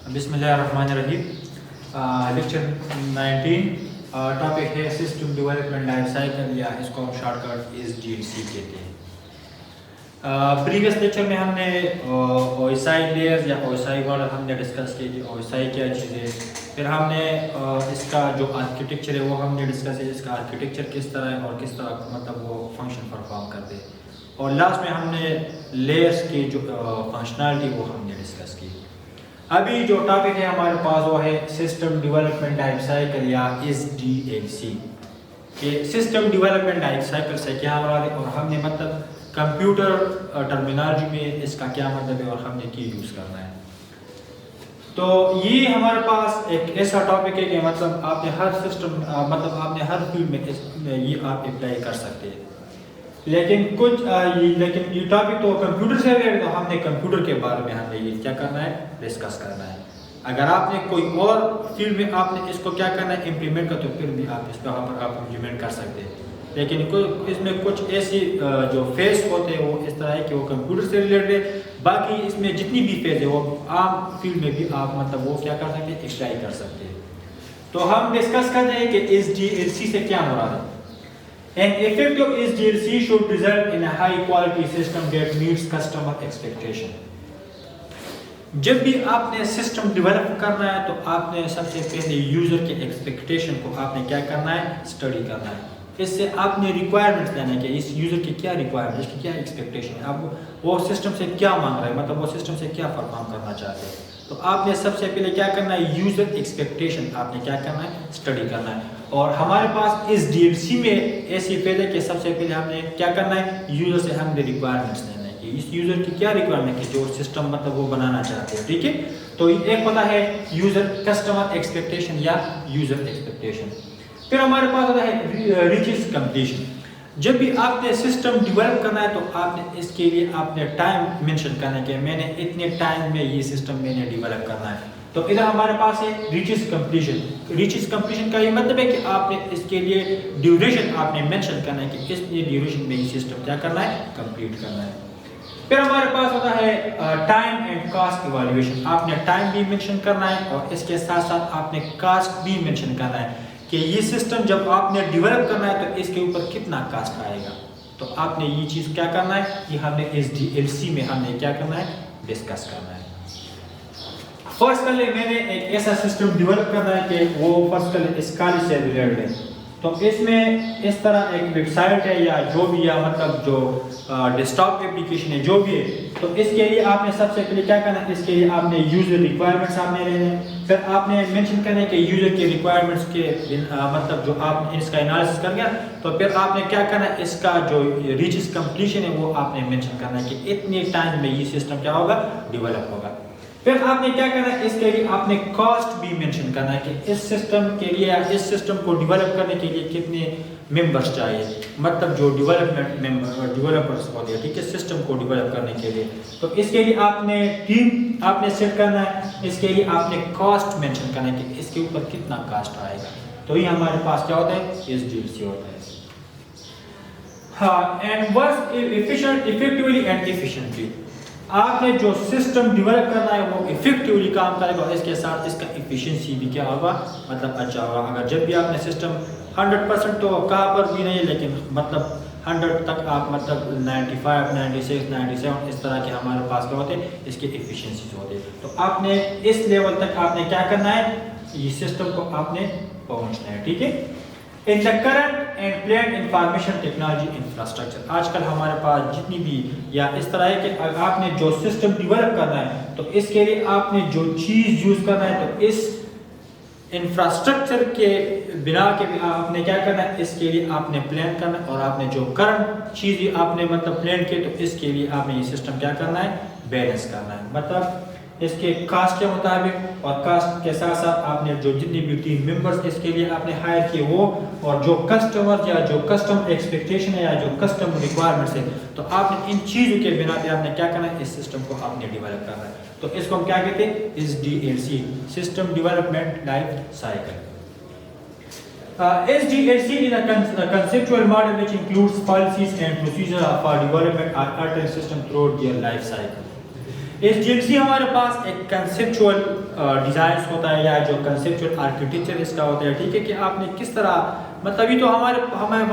بسم اللہ الرحمن الرحیم. لیکچر 19 ٹاپک ہے سسٹم ڈیولپمنٹ لائف سائیکل یا اس کو ہم شارٹ کٹ SDLC کہتے ہیں. پریویس لیکچر میں ہم نے OSI لیئرز یا OSI ماڈل ہم نے ڈسکس کی کہ OSI کیا چیز ہے. پھر ہم نے اس کا جو آرکیٹیکچر ہے وہ ہم نے ڈسکس ہے, اس کا آرکیٹیکچر کس طرح ہے اور کس طرح مطلب وہ فنکشن پرفارم کرتے ہیں. اور لاسٹ میں ہم نے لیئرز کی جو فنکشنالٹی وہ ہم نے ڈسکس کی. ابھی جو ٹاپک ہے ہمارے پاس وہ ہے سسٹم ڈیولپمنٹ لائف سائیکل یا SDLC. کہ سسٹم ڈیولپمنٹ لائف سائیکل سے کیا مراد ہے اور ہم نے مطلب کمپیوٹر ٹرمینالوجی میں اس کا کیا مطلب ہے اور ہم نے کی یوز کرنا ہے. تو یہ ہمارے پاس ایک ایسا ٹاپک ہے کہ مطلب آپ نے ہر سسٹم مطلب آپ نے ہر فیلڈ میں یہ آپ اپلائی کر سکتے ہیں. لیکن یہ ٹاپک تو کمپیوٹر سے ریلیٹڈ, تو ہم نے کمپیوٹر کے بارے میں ہم نے یہ کیا کرنا ہے, ڈسکس کرنا ہے. اگر آپ نے کوئی اور فیلڈ میں آپ نے اس کو کیا کرنا ہے, امپلیمنٹ کا, تو پھر بھی آپ اس پہ وہاں پر آپ امپلیمنٹ کر سکتے ہیں. لیکن اس میں کچھ ایسی جو فیز ہوتے ہیں وہ اس طرح ہے کہ وہ کمپیوٹر سے ریلیٹڈ ہے. باقی اس میں جتنی بھی فیز ہے وہ عام فیلڈ میں بھی آپ مطلب وہ کیا کر سکتے ہیں, اپلائی کر سکتے ہیں. تو ہم ڈسکس کرتے ہیں کہ SDLC سے کیا مراد ہے. An effective SDLC should result in a high quality system that meets customer expectation. جب بھی آپ نے سسٹم ڈیولپ کرنا ہے تو آپ نے سب سے پہلے یوزر کے ایکسپیکٹیشن کو آپ نے کیا کرنا ہے, اسٹڈی کرنا ہے. اس سے آپ نے ریکوائرمنٹس لینا ہے کہ اس یوزر کی کیا ریکوائرمنٹ, اس کی کیا ایکسپیکٹیشن ہے, آپ وہ سسٹم سے کیا مانگ رہے ہیں, مطلب وہ سسٹم سے کیا پرفارم کرنا چاہتے ہیں. تو آپ نے سب سے پہلے کیا کرنا ہے, یوزر ایکسپیکٹیشن آپ نے کیا کرنا ہے, اسٹڈی کرنا ہے. اور ہمارے پاس SDLC میں ایسی فیز ہے کہ سب سے پہلے ہم نے کیا کرنا ہے, یوزر سے ہم نے ریکوائرمنٹس لینا ہے کہ اس یوزر کی کیا ریکوائرمنٹ ہے جو سسٹم مطلب وہ بنانا چاہتے ہیں. ٹھیک ہے, تو ایک ہوتا ہے یوزر کسٹمر ایکسپیکٹیشن یا یوزر ایکسپیکٹیشن. پھر ہمارے پاس ہوتا ہے ریچز کمپلیشن. جب بھی آپ نے سسٹم ڈیولپ کرنا ہے تو آپ نے اس کے لیے آپ نے ٹائم مینشن کرنا ہے کہ میں نے اتنے ٹائم میں یہ سسٹم میں نے ڈیولپ کرنا ہے. تو ادھر ہمارے پاس ہے ریچز کمپلیشن. ریچز کمپلیشن کا یہ مطلب ہے کہ آپ نے اس کے لیے ڈیوریشن آپ نے مینشن کرنا ہے کہ اس ڈیوریشن میں یہ سسٹم کیا کرنا ہے, کمپلیٹ کرنا ہے. پھر ہمارے پاس ہوتا ہے ٹائم اینڈ کاسٹ ایویلویشن. آپ نے ٹائم بھی مینشن کرنا ہے اور اس کے ساتھ ساتھ آپ نے کاسٹ بھی مینشن کرنا ہے کہ یہ سسٹم جب آپ نے ڈیولپ کرنا ہے تو اس کے اوپر کتنا کاسٹ آئے گا. تو آپ نے یہ چیز کیا کرنا ہے, یہ ہم نے SDLC میں ہم نے کیا کرنا ہے, ڈسکس کرنا ہے. فرسٹ کر لیں میں نے ایک ایسا سسٹم ڈیولپ کرنا ہے کہ وہ فرسٹ کر لیں اسکالر سے ریلیٹڈ ہے. تو اس میں اس طرح ایک ویب سائٹ ہے یا جو بھی یا مطلب جو ڈیسک ٹاپ اپلیکیشن ہے جو بھی ہے. تو اس کے لیے آپ نے سب سے پہلے کیا کرنا ہے, اس کے لیے آپ نے یوزر ریکوائرمنٹس آپ نے لینے ہیں. پھر آپ نے مینشن کرنا ہے کہ یوزر کے ریکوائرمنٹس کے مطلب جو آپ نے اس کا انالیسس کر گیا تو پھر آپ نے کیا کرنا ہے, اس کا جو ریچز کمپلیشن ہے وہ آپ نے مینشن کرنا ہے کہ اتنے ٹائم میں یہ سسٹم کیا ہوگا, ڈیولپ ہوگا. پھر آپ نے کیا کرنا ہے, اس کے لیے آپ نے کاسٹ بھی مینشن کرنا ہے کہ اس سسٹم کے لیے یا اس سسٹم کو ڈیولپ کرنے کے لیے کتنے ممبرس چاہیے, مطلب جو ڈیولپرس ہوتے ہیں. ٹھیک ہے, سسٹم کو ڈیولپ کرنے کے لیے. تو اس کے لیے آپ نے ٹیم آپ نے سیٹ کرنا ہے. اس کے لیے آپ نے کاسٹ مینشن کرنا ہے کہ اس کے اوپر کتنا کاسٹ آئے گا. تو یہ ہمارے پاس کیا ہوتا ہے, SDLC ہوتا ہے. ہاں, اینڈ ورک ایفیکٹولی اینڈ ایفیشینٹلی. آپ نے جو سسٹم ڈیولپ کرنا ہے وہ ایفیکٹولی کام کرے گا, اس کے ساتھ اس کا ایفیشنسی بھی کیا ہوگا, مطلب اچھا ہوگا. اگر جب بھی آپ نے سسٹم 100% تو کہاں پر بھی نہیں ہے, لیکن مطلب 100 تک آپ مطلب 95 96 97 اس طرح کے ہمارے پاس کیا ہوتے ہیں, اس کے ایفیشنسیز ہوتے ہیں. تو آپ نے اس لیول تک آپ نے کیا کرنا ہے, یہ سسٹم کو آپ نے پہنچنا ہے. ٹھیک ہے. In the current and planned information technology infrastructure, آج کل ہمارے پاس جتنی بھی یا اس طرح ہے کہ آپ نے جو سسٹم ڈیولپ کرنا ہے تو اس کے لیے آپ نے جو چیز یوز کرنا ہے تو اس انفراسٹرکچر کے بنا کے بھی آپ نے کیا کرنا ہے, اس کے لیے آپ نے پلان کرنا ہے. اور آپ نے جو کرنٹ چیز آپ نے مطلب پلان کی تو اس کے لیے آپ نے یہ سسٹم کیا کرنا ہے, بیلنس کرنا ہے. مطلب اس کے کاسٹ کے مطابق اور کاسٹ کے ساتھ ساتھ آپ نے جو جتنی بھی ٹیم ممبرس اس کے لیے آپ نے ہائر کیے وہ, اور جو کسٹمر یا جو کسٹم ایکسپیکٹیشن ہے یا جو کسٹم ریکوائرمنٹس ہے, تو آپ نے ان چیزوں کے بنا پہ آپ نے کیا کرنا ہے, اس سسٹم کو آپ نے ڈیولپ کرنا ہے. تو اس کو ہم کیا کہتے ہیں, SDLC, system development life cycle. SDLC is a conceptual model which includes policies and procedures for development or altering system throughout their life cycle. SDLC ہمارے پاس ایک کنسیپچول ڈیزائنس ہوتا ہے یا جو کنسیپچول آرکیٹیکچر اس کا ہوتا ہے، ٹھیک ہے، کہ آپ نے کس طرح مطلب یہ تو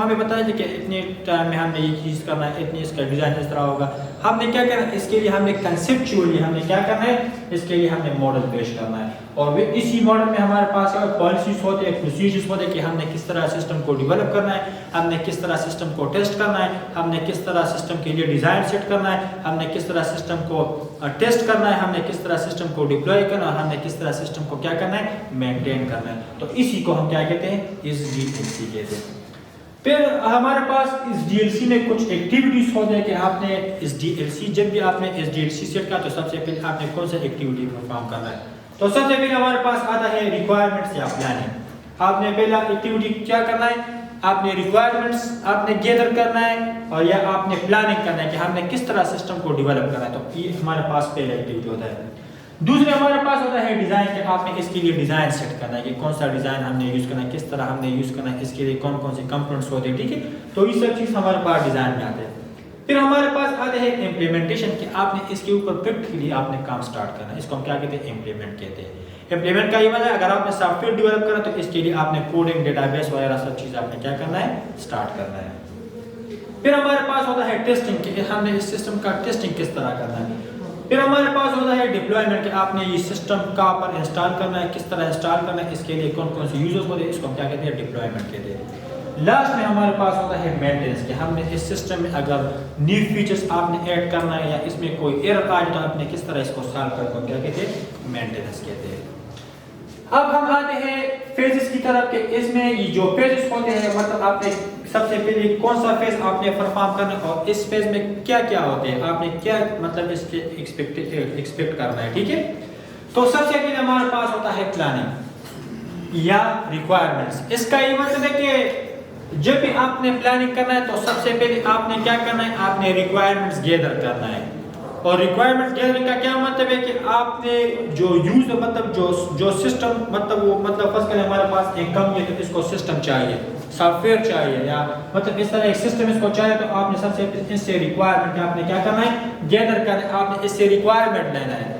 ہمیں بتایا کہ اتنے ٹائم میں ہم نے یہ چیز کرنا ہے، اتنے اس کا ڈیزائن اس طرح ہوگا. ہم نے کیا کرنا ہے اس کے لیے، ہم نے کنسیپچولی ہم نے کیا کرنا ہے اس کے لیے ہم نے ماڈل پیش کرنا ہے. اور اسی ماڈل میں ہمارے پاس پالیسیز ہوتے ہیں، پروسیجرز ہوتے ہیں کہ ہم نے کس طرح سسٹم کو ڈیولپ کرنا ہے، ہم نے کس طرح سسٹم کو ٹیسٹ کرنا ہے، ہم نے کس طرح سسٹم کے لیے ڈیزائن سیٹ کرنا ہے، ہم نے کس طرح سسٹم کو ٹیسٹ کرنا ہے، ہم نے کس طرح سسٹم کو ڈپلوائے کرنا ہے، اور ہم نے کس طرح سسٹم کو کیا کرنا ہے مینٹین کرنا ہے. تو اسی کو ہم کیا کہتے ہیں SDLC کہتے ہیں. پھر ہمارے پاس SDLC میں کچھ ایکٹیویٹیز ہوتے ہیں کہ آپ نے SDLC جب بھی آپ نے SDLC سیٹ کیا تو سب سے پہلے آپ نے کون سا ایکٹیویٹی پرفارم کرنا ہے. تو سب سے پہلے ہمارے پاس آتا ہے ریکوائرمنٹس یا پلاننگ. آپ نے پہلا ایکٹیویٹی کیا کرنا ہے، آپ نے ریکوائرمنٹس آپ نے گیدر کرنا ہے اور یا آپ نے پلاننگ کرنا ہے کہ ہم نے کس طرح سسٹم کو ڈیولپ کرنا ہے. تو یہ ہمارے پاس پہلا ایکٹیویٹی ہوتا ہے. دوسرے ہمارے پاس ہوتا ہے ڈیزائن کہ آپ نے اس کے لیے ڈیزائن سیٹ کرنا ہے کہ کون سا ڈیزائن ہم نے یوز کرنا ہے، کس طرح ہم نے یوز کرنا ہے، اس کے لیے کون کون سے کمپوننٹس ہوتے ہیں، ٹھیک ہے. تو یہ سب چیز ہمارے پاس ڈیزائن میں آتے ہیں. پھر ہمارے پاس آتے ہیں امپلیمنٹیشن کہ آپ نے اس کے اوپر پریکٹیکلی آپ نے کام سٹارٹ کرنا ہے. اس کو ہم کیا کہتے ہیں امپلیمنٹ کہتے ہیں. امپلیمنٹ کا یہ مطلب ہے اگر آپ نے سافٹ ویئر ڈیولپ کرنا تو اس کے لیے آپ نے کوڈنگ ڈیٹا بیس وغیرہ سب چیز آپ نے کیا کرنا ہے سٹارٹ کرنا ہے. پھر ہمارے پاس ہوتا ہے ٹیسٹنگ کہ ہم نے اس سسٹم کا ٹیسٹنگ کس طرح کرنا ہے. پھر ہمارے پاس ہوتا ہے ڈپلوائمنٹ کہ آپ نے یہ سسٹم کہاں پر انسٹال کرنا ہے، کس طرح انسٹال کرنا ہے، اس کے لیے کون کون سے یوزرز ہوتے ہیں، اس کو ہم کیا کہتے ہیں ڈپلوائمنٹ کہتے ہیں. لاسٹ میں ہمارے پاس ہوتا ہے مینٹیننس کہ ہم نے اس سسٹم میں اگر نیو فیچرز آپ نے ایڈ کرنا ہے یا اس میں کوئی ایرر آ جائے تو آپ نے کس طرح اس کو سالو کرنا ہے، کیا کہتے ہیں مینٹیننس کہتے ہیں. اب ہم آتے ہیں فیزز کی طرف کہ اس میں یہ جو فیزز ہوتے ہیں مطلب آپ نے سب سے پہلے کون سا فیز آپ نے پرفارم کرنا ہے اور اس فیز میں کیا کیا ہوتے ہیں، آپ نے کیا مطلب اس کے ایکسپیکٹ کرنا ہے، ٹھیک ہے. تو سب سے پہلے ہمارے پاس ہوتا ہے پلاننگ یا ریکوائرمنٹس. اس کا یہ مطلب ہے کہ جب بھی آپ نے پلاننگ کرنا ہے تو سب سے پہلے آپ نے کیا کرنا ہے، آپ نے ریکوائرمنٹس گیدر کرنا ہے. اور ریکوائرمنٹ گیدرنگ کا کیا مطلب ہے کہ آپ نے جو یوز مطلب جو سسٹم مطلب وہ مطلب فرض کریں ہمارے پاس ایک کمپنی ہے تو اس کو سسٹم چاہیے، سافٹ ویئر چاہیے یا مطلب اس طرح ایک سسٹم اس کو چاہیے تو آپ نے سب سے اس سے ریکوائرمنٹ آپ نے کیا کرنا ہے گیدر کرنا ہے، آپ نے اس سے ریکوائرمنٹ لینا ہے.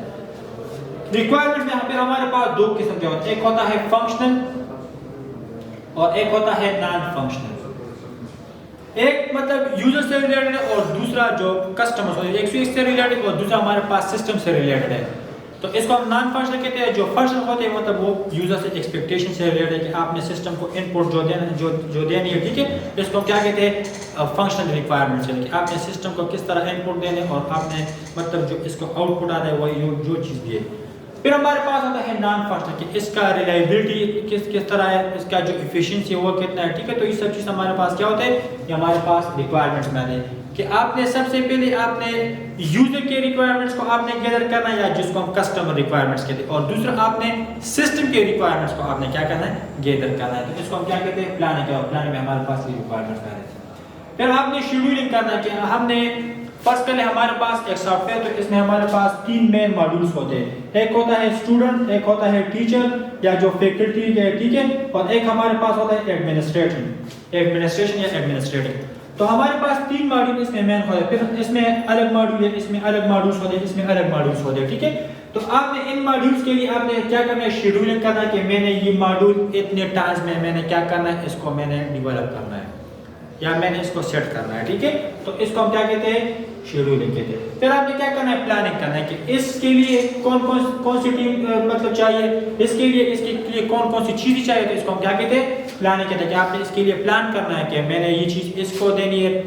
ریکوائرمنٹ میں پھر ہمارے پاس دو قسم کے ہوتے ہیں، ایک ہوتا ہے فنکشنل اور ایک ہوتا ہے نان فنکشنل. ایک مطلب یوزر سے ریلیٹڈ ہے اور دوسرا جو کسٹمر ہوتے ہیں، ایک سے ریلیٹڈ اور دوسرا ہمارے پاس سسٹم سے ریلیٹڈ ہے. تو اس کو ہم نان فنکشنل کہتے ہیں. جو فنکشنل ہوتے ہیں مطلب وہ یوزر سے ایکسپیکٹیشن سے ریلیٹڈ ہے کہ آپ نے سسٹم کو ان پٹ جو دینی ہے، ٹھیک ہے. اس کو کیا کہتے ہیں فنکشنل ریکوائرمنٹس ہے کہ آپ نے سسٹم کو کس طرح ان پٹ دینے اور آپ نے مطلب جو اس کو آؤٹ پٹ آتا ہے وہی جو چیز بھی ہے. پھر ہمارے پاس ہوتا ہے نان فنکشنل کہ اس کا ریلائبلٹی کس طرح ہے، اس کا جو ایفیشنسی ہے وہ کتنا ہے، ٹھیک ہے. تو یہ سب چیز ہمارے پاس کیا ہوتا ہے، یہ ہمارے پاس ریکوائرمنٹس میں آتے ہیں کہ آپ نے سب سے پہلے آپ نے یوزر کے ریکوائرمنٹس کو آپ نے گیدر کرنا ہے یا جس کو ہم کسٹمر ریکوائرمنٹس کہتے ہیں، اور دوسرا آپ نے سسٹم کے ریکوائرمنٹس کو آپ نے کیا کرنا ہے گیدر کرنا ہے. تو اس کو ہم کیا کہتے ہیں پلاننگ. اور پلاننگ میں ہمارے پاس یہ ریکوائرمنٹس آ رہے ہیں. پھر آپ نے شیڈولنگ کرنا ہے کہ ہم نے فرض کریں ہمارے پاس ایک سافٹ ویئر تو اس میں ہمارے پاس 3 مین ماڈیولز ہوتے ہیں. ایک ہوتا ہے اسٹوڈنٹ، ایک ہوتا ہے ٹیچر یا جو فیکلٹی ہے، ٹھیک ہے، اور ایک ہمارے پاس ہوتا ہے ایڈمنسٹریشن یا ایڈمنسٹریٹو. تو ہمارے پاس 3 ماڈیول اس میں مین ہوتے ہیں. پھر اس میں الگ ماڈیول ہے، اس میں الگ ماڈیولز ہوتے ہیں، اس میں الگ ماڈیولز ہوتے ہیں، ٹھیک ہے. تو آپ نے ان ماڈیولز کے لیے آپ نے کیا کرنا ہے شیڈولنگ کرنا ہے کہ میں نے یہ ماڈیول اتنے ٹائمز میں نے کیا کرنا ہے، اس کو میں نے ڈیولپ کرنا ہے یا میں نے اس کو سیٹ کرنا ہے، ٹھیک ہے. تو اس کو ہم کیا کہتے ہیں شیڈولنگ کہتے ہیں. پھر آپ نے کیا کرنا ہے پلاننگ کرنا ہے کہ اس کے لیے کون سی ٹیم مطلب چاہیے، اس کے لیے کون سی چیزیں چاہیے. تو اس کو ہم کیا کہتے ہیں پلاننگ کہتے ہیں کہ آپ نے اس کے لیے پلان کرنا ہے کہ میں نے یہ چیز اس کو دینی ہے،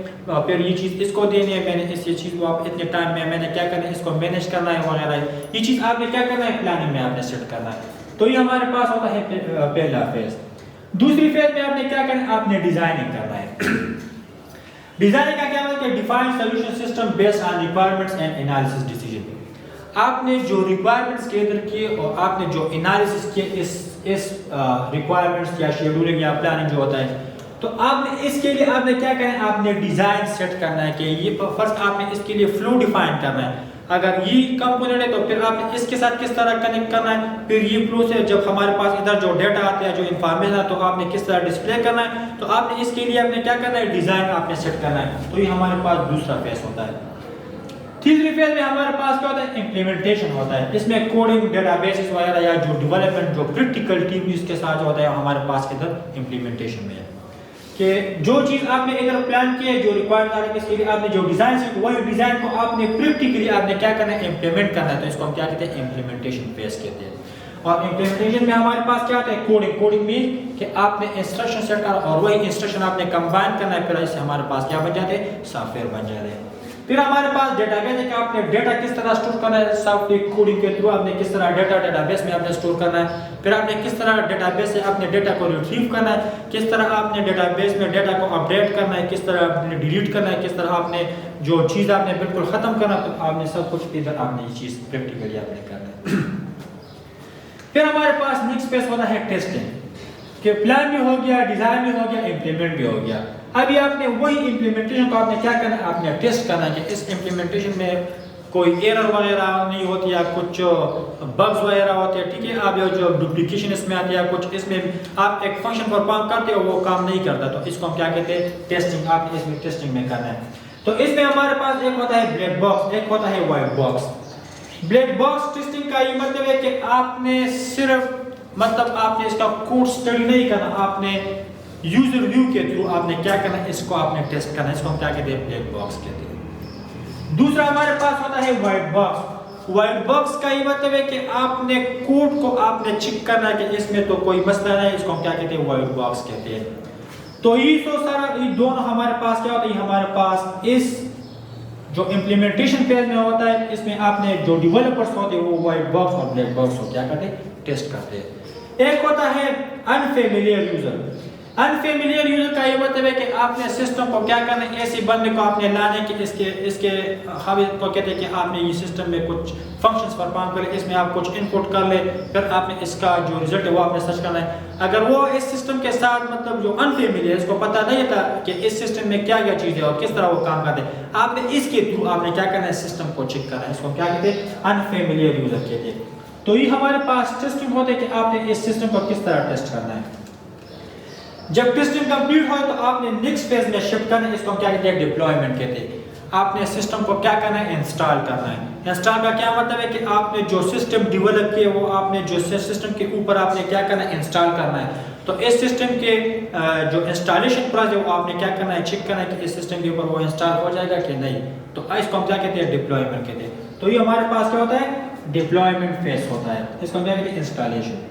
پھر یہ چیز اس کو دینی ہے، میں نے اس چیز کو آپ اتنے ٹائم میں نے کیا کرنا ہے اس کو مینیج کرنا ہے وغیرہ. یہ چیز آپ نے کیا کرنا ہے پلاننگ میں آپ نے سیٹ کرنا ہے. تو یہ ہمارے پاس ہوتا ہے پہلا فیز. دوسری فیز میں آپ نے کیا کرنا ہے آپ نے ڈیزائننگ کرنا ہے. ڈیزائننگ کا کیا مطلب کہ define solution system based on requirements and analysis decision. آپ نے جو ریکوائرمنٹس گیدر کیے اور آپ نے جو انالیسس کیے اس ریکوائرمنٹس یا شیڈولنگ یا پلاننگ جو ہوتا ہے، تو آپ نے اس کے لیے آپ نے کیا کرنا ہے آپ نے ڈیزائن سیٹ کرنا ہے کہ یہ فرسٹ آپ نے اس کے لیے فلو ڈیفائن کرنا ہے. اگر یہ کمپوننٹ ہے تو پھر آپ نے اس کے ساتھ کس طرح کنیکٹ کرنا ہے. پھر یہ فلو سے جب ہمارے پاس ادھر جو ڈیٹا آتا ہے جو انفارمیشن ہے تو آپ نے کس طرح ڈسپلے کرنا ہے. تو آپ نے اس کے لیے آپ نے کیا کرنا ہے ڈیزائن آپ نے سیٹ کرنا ہے. تو یہ ہمارے پاس دوسرا فیز ہوتا ہے. تیسری فیز میں ہمارے پاس کیا ہوتا ہے؟ امپلیمنٹیشن ہوتا ہے. اس میں کوڈنگ، ڈیٹا بیسز وغیرہ یا جو ڈیولپمنٹ جو پریکٹیکل ٹیم اس کے ساتھ ہوتا ہے ہمارے پاس ادھر امپلیمنٹیشن میں ہے کہ جو چیز آپ نے ادھر پلان کی ہے، جو ریکوائرڈ ہے اس کے لیے آپ نے جو ڈیزائن سے وہی ڈیزائن کو آپ نے پریکٹیکلی آپ نے کیا کرنا ہے؟ امپلیمنٹ کرنا ہے. تو اس کو ہم کیا کہتے ہیں؟ امپلیمنٹیشن فیز کہتے ہیں. اور امپلیمنٹیشن میں ہمارے پاس کیا ہوتا ہے؟ کوڈنگ. کوڈنگ مین کہ آپ نے انسٹرکشن سیٹ کرنا اور وہی انسٹرکشن آپ نے کمبائن کرنا ہے، پھر اس سے ہمارے پاس کیا بن جاتے ہیں؟ سافٹ ویئر بن جاتے ہیں. پھر ہمارے پاس ڈیٹا بیس ہے کہ آپ نے ڈیٹا کس طرح اسٹور کرنا ہے سافٹ ویئر کوڈنگ کے تھرو. آپ نے کس طرح ڈیٹا بیس میں آپ نے اسٹور کرنا ہے. پھر آپ نے کس طرح ڈیٹا بیس سے اپنے ڈیٹا کو ریٹریو کرنا ہے، کس طرح آپ نے ڈیٹا بیس میں ڈیٹا کو اپڈیٹ کرنا ہے، کس طرح آپ نے ڈیلیٹ کرنا ہے، کس طرح آپ نے جو چیز آپ نے بالکل ختم کرنا ہے. تو آپ نے سب کچھ ادھر آپ نے یہ چیز پریکٹیکلی آپ نے کرنا ہے. پھر ہمارے پاس نیکسٹ فیز ہوتا ہے ٹیسٹنگ کہ پلان بھی ہو گیا، ڈیزائن بھی ہو گیا، امپلیمنٹ بھی ہو گیا. ابھی آپ نے وہی امپلیمنٹیشن کو آپ نے کیا کرنا ہے؟ آپ نے ٹیسٹ کرنا ہے کہ اس امپلیمنٹیشن میں کوئی ایرر وغیرہ نہیں ہوتی یا کچھ بگز وغیرہ ہوتے ہیں. ٹھیک ہے، آپ جو ڈپلیکیشن اس میں آتی ہے، کچھ اس میں آپ ایک فنکشن پرفارم کرتے ہو وہ کام نہیں کرتا، تو اس کو ہم کیا کہتے ہیں؟ ٹیسٹنگ. آپ نے اس میں ٹیسٹنگ میں کرنا ہے. تو اس میں ہمارے پاس ایک ہوتا ہے بلیک باکس، ایک ہوتا ہے white box. Black box testing کا یہ مطلب ہے کہ آپ نے صرف مطلب آپ نے اس کا کوڈ اسٹڈی نہیں کرنا، آپ نے یوزر ویو کے تھرو آپ نے کیا کرنا ہے؟ اس کو آپ نے ٹیسٹ کرنا ہے. اس کو ہم کیا کہتے ہیں؟ بلیک باکس کہتے ہیں. دوسرا ہمارے پاس ہوتا ہے وائٹ باکس. وائٹ باکس کا یہ مطلب ہے کہ آپ نے کوڈ کو آپ نے چیک کرنا ہے کہ اس میں تو کوئی مسئلہ نہیں. اس کو ہم کیا کہتے ہیں؟ وائٹ باکس کہتے ہیں. تو یہ تو سارا یہ دونوں ہمارے پاس کیا ہوتا ہے؟ ہمارے پاس اس جو امپلیمنٹیشن فیز میں ہوتا ہے، اس میں آپ نے جو ڈیولپرز ہوتے ہیں وہ وائٹ باکس اور بلیک باکس کو کیا کرتے ہیں؟ ٹیسٹ کرتے ہیں. ایک ہوتا ہے انفیملیئر یوزر. انفیملیئر یوزر کا یہ مطلب ہے کہ آپ نے سسٹم کو کیا کرنا ہے؟ ایسے بندے کو آپ نے لانے کہ اس کے حاوی کو کہتے ہیں کہ آپ نے یہ سسٹم میں کچھ فنکشنز پرفارم کرے، اس میں آپ کچھ انپٹ کر لے، پھر آپ نے اس کا جو رزلٹ ہے وہ آپ نے سرچ کرنا ہے. اگر وہ اس سسٹم کے ساتھ مطلب جو انفیملیئر اس کو پتہ نہیں تھا کہ اس سسٹم میں کیا کیا چیزیں اور کس طرح وہ کام کرتے ہیں، آپ نے اس کے تھرو آپ نے کیا کرنا ہے؟ سسٹم کو چیک کرنا ہے. اس کو کیا کہتے ہیں؟ انفیملیئر یوزر کہتے ہیں. تو یہ ہمارے پاس ٹیسٹنگ ہوتے ہیں کہ آپ نے اس سسٹم کو کس طرح ٹیسٹ کرنا ہے. جب ٹیسٹنگ کمپلیٹ ہو تو آپ نے نیکسٹ فیز میں شفٹ کرنا ہے. اس کو ہم کیا کہتے ہیں؟ ڈپلوائمنٹ کہتے ہیں. آپ نے سسٹم کو کیا کرنا ہے؟ انسٹال کرنا ہے. انسٹال کا کیا مطلب ہے کہ آپ نے جو سسٹم ڈیولپ کیے وہ آپ نے جو سسٹم کے اوپر آپ نے کیا کرنا ہے؟ انسٹال کرنا ہے. تو اس سسٹم کے جو انسٹالیشن پروسیس ہے وہ آپ نے کیا کرنا ہے؟ چیک کرنا ہے کہ اس سسٹم کے اوپر وہ انسٹال ہو جائے گا کہ نہیں. تو اس کو ہم کیا کہتے ہیں؟ ڈپلوائمنٹ کہتے ہیں. تو یہ ہمارے پاس کیا ہوتا ہے؟ ڈپلوائمنٹ فیز ہوتا ہے. اس کو ہم کیا کہتے ہیں؟ انسٹالیشن.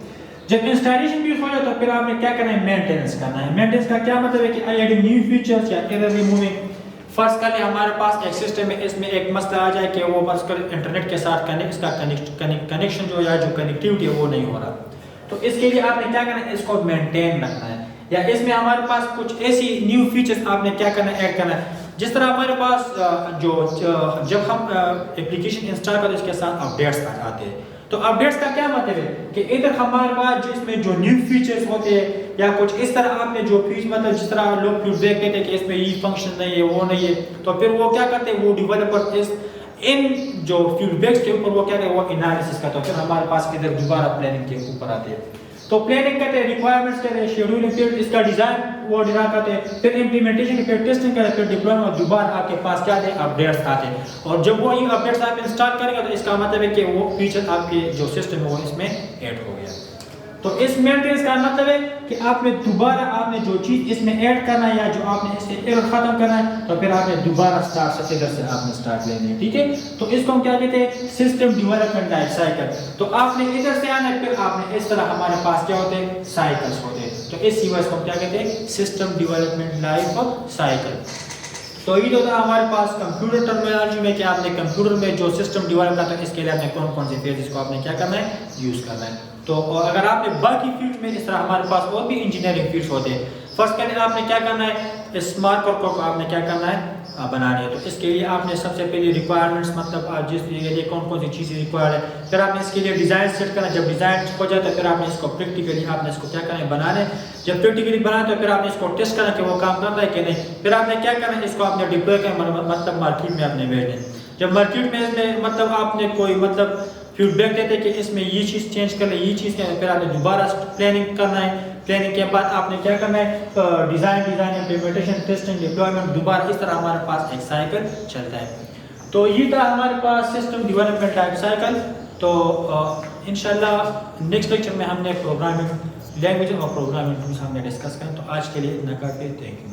جب انسٹالیشن بھی ہو جائے تو پھر آپ نے کیا کرنا ہے؟ مینٹیننس کرنا ہے. مینٹیننس کا کیا مطلب ہے کہ ایڈنگ نیو فیچرز یا ایرر ریموونگ. فرض کر لیں ہمارے پاس ایک سسٹم ہے، اس میں ایک مسئلہ آ جائے کہ وہ فرض کر انٹرنیٹ کے ساتھ اس کا کنیکشن جو یا جو کنیکٹیوٹی ہے وہ نہیں ہو رہا. تو اس کے لیے آپ نے کیا کرنا ہے؟ اس کو مینٹین رکھنا ہے. یا اس میں ہمارے پاس کچھ ایسی نیو فیچرز آپ نے کیا کرنا ہے؟ ایڈ کرنا ہے. جس طرح ہمارے پاس جب ہم اپلیکیشن انسٹال کرتے ہیں اس کے ساتھ اپڈیٹس آتے ہیں. تو اپڈیٹس کا کیا مطلب ہے کہ ادھر ہمارے پاس جس میں جو نیو فیچرز ہوتے ہیں یا کچھ اس طرح آپ نے جو فیچر مطلب جس طرح لوگ فیڈ بیک دیتے ہیں کہ اس میں یہ فنکشن نہیں ہے وہ نہیں ہے، تو پھر وہ کیا کرتے ہیں؟ وہ ڈیولپر ان جو فیڈ بیکس کے اوپر وہ کیا کرتے ہیں؟ وہ انالیسس کرتے ہیں. پھر ہمارے پاس ادھر دوبارہ پلاننگ کے اوپر آتے ہیں. تو پلاننگ کرتے ہیں، ریکوائرمنٹس کرتے ہیں، شیڈولنگ، پھر اس کا ڈیزائن وہ ڈیزائن کرتے ہیں، پھر امپلیمنٹیشن، پھر ٹیسٹنگ کرتے ہیں، پھر ڈپلوائمنٹ اور دوبارہ آپ کے پاس کیا آتے ہیں؟ اپڈیٹس آتے ہیں. اور جب وہ یہ اپڈیٹس آپ انسٹال کریں گے تو اس کا مطلب ہے کہ وہ فیچر آپ کے جو سسٹم ہے وہ اس میں ایڈ ہو گیا. تو اس مینٹیننس کا مطلب ہے کہ آپ نے دوبارہ آپ نے جو چیز اس میں ایڈ کرنا ہے یا جو آپ نے اس سے ایرر ختم کرنا ہے تو پھر آپ نے دوبارہ اسٹارٹ سے ادھر سے آپ نے اسٹارٹ لینے. ٹھیک ہے، تو اس کو ہم کیا کہتے ہیں؟ System development life cycle. تو آپ نے ادھر سے آنا ہے، پھر آپ نے اس طرح ہمارے پاس کیا ہوتے ہیں؟ سائیکلس ہوتے ہیں. تو اس سیوائز کو ہم کیا کہتے ہیں؟ System development life cycle. تو یہ تو تھا ہمارے پاس کمپیوٹر ٹرمینالوجی میں کہ آپ نے کمپیوٹر میں جو سسٹم ڈیولپ کرنا ہے اس کے لیے آپ نے کون کون سے فیزز کو آپ نے کیا کرنا ہے؟ یوز کرنا ہے. تو اگر آپ نے باقی فیلڈ میں اس طرح ہمارے پاس اور بھی انجینئرنگ فیلڈس ہوتے ہیں. فرسٹ کریں آپ نے کیا کرنا ہے؟ اس مارکر کو آپ نے کیا کرنا ہے؟ بنانی ہے. تو اس کے لیے آپ نے سب سے پہلے ریکوائرمنٹس مطلب جس کے لیے کون کون سی چیزیں ریکوائرڈ ہے، پھر آپ نے اس کے لیے ڈیزائن سیٹ کرنا ہے. جب ڈیزائن ہو جائے تو پھر آپ نے اس کو پریکٹیکلی آپ نے اس کو کیا کرنا ہے؟ بنانا ہے. جب پریکٹیکلی بنائیں تو پھر آپ نے اس کو ٹیسٹ کرنا کہ وہ کام کرتا ہے کہ نہیں. پھر آپ نے کیا کرنا ہے؟ اس کو آپ نے ڈپلوائے کرنا مطلب مارکیٹ میں آپ نے بھیجنا ہے. جب مارکیٹ میں اس میں مطلب آپ نے کوئی مطلب فیڈ بیک دیتے کہ اس میں یہ چیز چینج کر لیں، یہ چیز کیا ہے، پھر آپ نے دوبارہ پلاننگ کرنا ہے. پلاننگ کے بعد آپ نے کیا کرنا ہے؟ ڈیزائن امپلیمنٹیشن ٹیسٹنگ ڈپلوائمنٹ دوبارہ. اس طرح ہمارے پاس ایک سائیکل چلتا ہے. تو یہ تھا ہمارے پاس سسٹم ڈیولپمنٹ لائف سائیکل. تو انشاءاللہ نیکسٹ لیکچر میں ہم نے پروگرامنگ لینگویج اور پروگرامنگ ٹولس ہم نے ڈسکس کریں. تو آج کے لیے اتنا کافی ہے. Thank you.